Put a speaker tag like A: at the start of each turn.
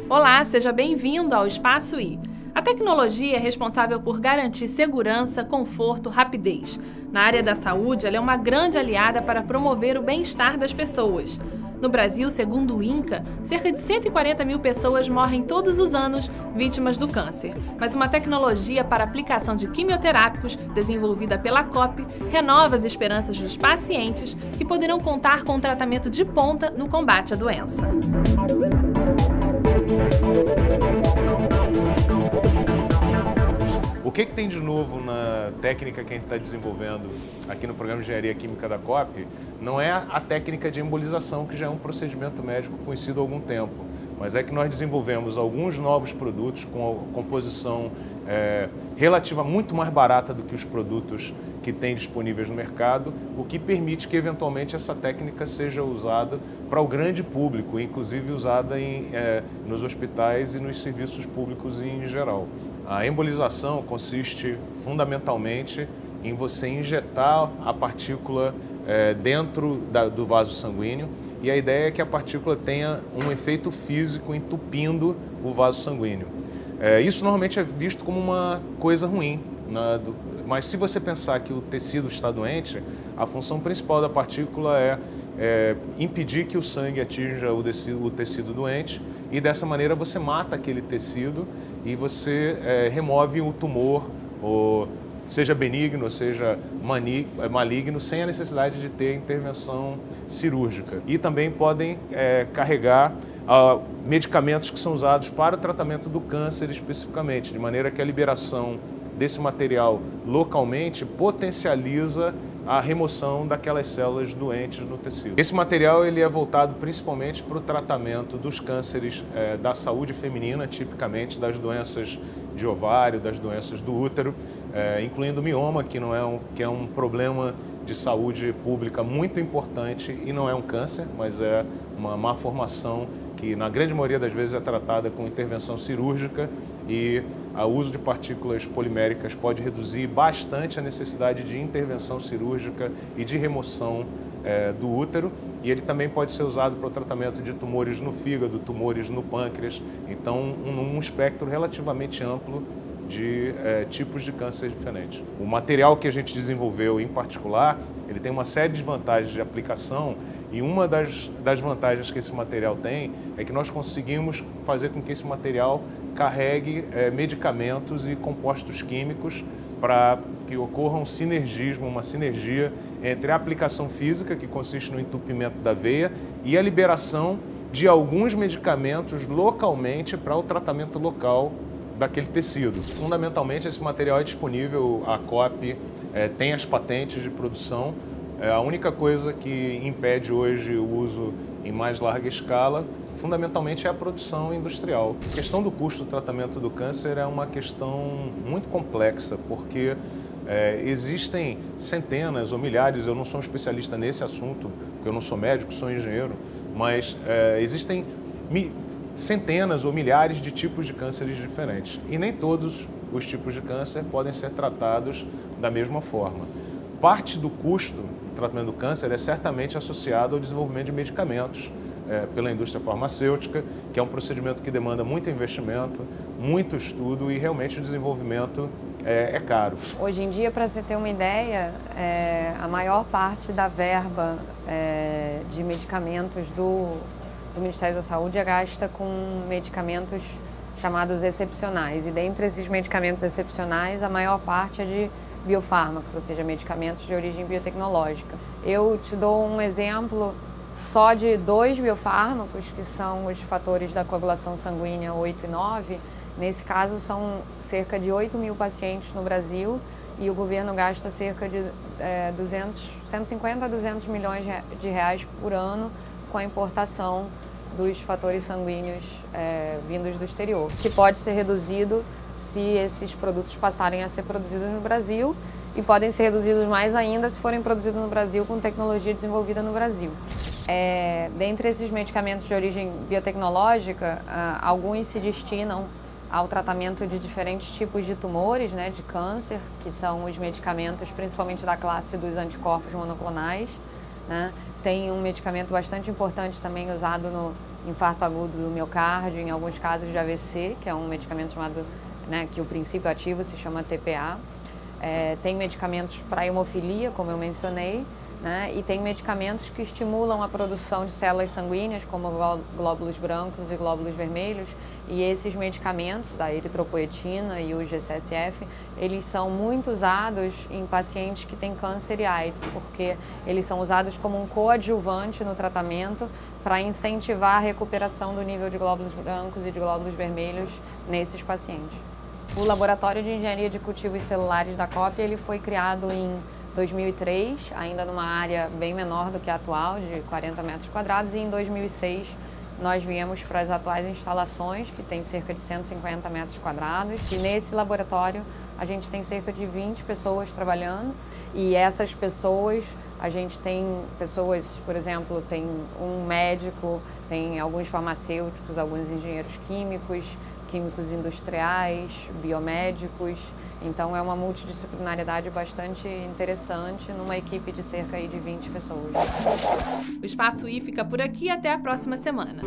A: Olá, seja bem-vindo ao Espaço I. A tecnologia é responsável por garantir segurança, conforto, rapidez. Na área da saúde, ela é uma grande aliada para promover o bem-estar das pessoas. No Brasil, segundo o INCA, cerca de 140 mil pessoas morrem todos os anos vítimas do câncer. Mas uma tecnologia para aplicação de quimioterápicos, desenvolvida pela COP, renova as esperanças dos pacientes que poderão contar com um tratamento de ponta no combate à doença.
B: O que tem de novo na técnica que a gente está desenvolvendo aqui no programa de Engenharia Química da COP não é a técnica de embolização, que já é um procedimento médico conhecido há algum tempo, mas é que nós desenvolvemos alguns novos produtos com a composição relativa muito mais barata do que os produtos que tem disponíveis no mercado, o que permite que eventualmente essa técnica seja usada para o grande público, inclusive usada nos hospitais e nos serviços públicos em geral. A embolização consiste fundamentalmente em você injetar a partícula dentro do vaso sanguíneo, e a ideia é que a partícula tenha um efeito físico entupindo o vaso sanguíneo. Isso normalmente é visto como uma coisa ruim, mas se você pensar que o tecido está doente, a função principal da partícula é impedir que o sangue atinja o tecido doente, e dessa maneira você mata aquele tecido e você remove o tumor, ou seja benigno, ou seja maligno, sem a necessidade de ter intervenção cirúrgica. E também podem carregar medicamentos que são usados para o tratamento do câncer especificamente, de maneira que a liberação desse material localmente potencializa a remoção daquelas células doentes no tecido. Esse material ele é voltado principalmente para o tratamento dos cânceres da saúde feminina, tipicamente das doenças de ovário, das doenças do útero, incluindo mioma, que é um problema de saúde pública muito importante e não é um câncer, mas é uma malformação que na grande maioria das vezes é tratada com intervenção cirúrgica, e o uso de partículas poliméricas pode reduzir bastante a necessidade de intervenção cirúrgica e de remoção do útero, e ele também pode ser usado para o tratamento de tumores no fígado, tumores no pâncreas, então um espectro relativamente amplo de tipos de câncer diferentes. O material que a gente desenvolveu em particular, ele tem uma série de vantagens de aplicação, e uma das vantagens que esse material tem é que nós conseguimos fazer com que esse material carregue medicamentos e compostos químicos para que ocorra um sinergismo, uma sinergia entre a aplicação física, que consiste no entupimento da veia, e a liberação de alguns medicamentos localmente para o tratamento local daquele tecido. Fundamentalmente, esse material é disponível, a COP tem as patentes de produção. A única coisa que impede hoje o uso em mais larga escala, fundamentalmente, é a produção industrial. A questão do custo do tratamento do câncer é uma questão muito complexa, porque existem centenas ou milhares, eu não sou um especialista nesse assunto, porque eu não sou médico, sou engenheiro, mas existem centenas ou milhares de tipos de cânceres diferentes, e nem todos os tipos de câncer podem ser tratados da mesma forma. Parte do custo do tratamento do câncer é certamente associado ao desenvolvimento de medicamentos pela indústria farmacêutica, que é um procedimento que demanda muito investimento, muito estudo, e realmente o desenvolvimento é caro.
C: Hoje em dia, para você ter uma ideia, a maior parte da verba de medicamentos do Ministério da Saúde é gasta com medicamentos chamados excepcionais, e dentre esses medicamentos excepcionais, a maior parte é de biofármacos, ou seja, medicamentos de origem biotecnológica. Eu te dou um exemplo só de 2 biofármacos, que são os fatores da coagulação sanguínea 8 e 9. Nesse caso, são cerca de 8 mil pacientes no Brasil, e o governo gasta cerca de 150 a 200 milhões de reais por ano com a importação dos fatores sanguíneos vindos do exterior, que pode ser reduzido se esses produtos passarem a ser produzidos no Brasil, e podem ser reduzidos mais ainda se forem produzidos no Brasil com tecnologia desenvolvida no Brasil. Dentre esses medicamentos de origem biotecnológica, alguns se destinam ao tratamento de diferentes tipos de tumores, de câncer, que são os medicamentos principalmente da classe dos anticorpos monoclonais, tem um medicamento bastante importante também usado no infarto agudo do miocárdio, em alguns casos de AVC, que é um medicamento chamado, né, que o princípio ativo se chama TPA. Tem medicamentos para hemofilia, como eu mencionei, né, e tem medicamentos que estimulam a produção de células sanguíneas, como glóbulos brancos e glóbulos vermelhos, e esses medicamentos, da eritropoetina e o G-CSF, eles são muito usados em pacientes que têm câncer e AIDS, porque eles são usados como um coadjuvante no tratamento para incentivar a recuperação do nível de glóbulos brancos e de glóbulos vermelhos nesses pacientes. O Laboratório de Engenharia de Cultivos Celulares da COP, ele foi criado em 2003, ainda numa área bem menor do que a atual, de 40 metros quadrados, e em 2006 nós viemos para as atuais instalações, que tem cerca de 150 metros quadrados, e nesse laboratório a gente tem cerca de 20 pessoas trabalhando, e essas pessoas, a gente tem pessoas, por exemplo, tem um médico, tem alguns farmacêuticos, alguns engenheiros químicos industriais, biomédicos. Então é uma multidisciplinariedade bastante interessante numa equipe de cerca de 20 pessoas.
A: O Espaço I fica por aqui, até a próxima semana.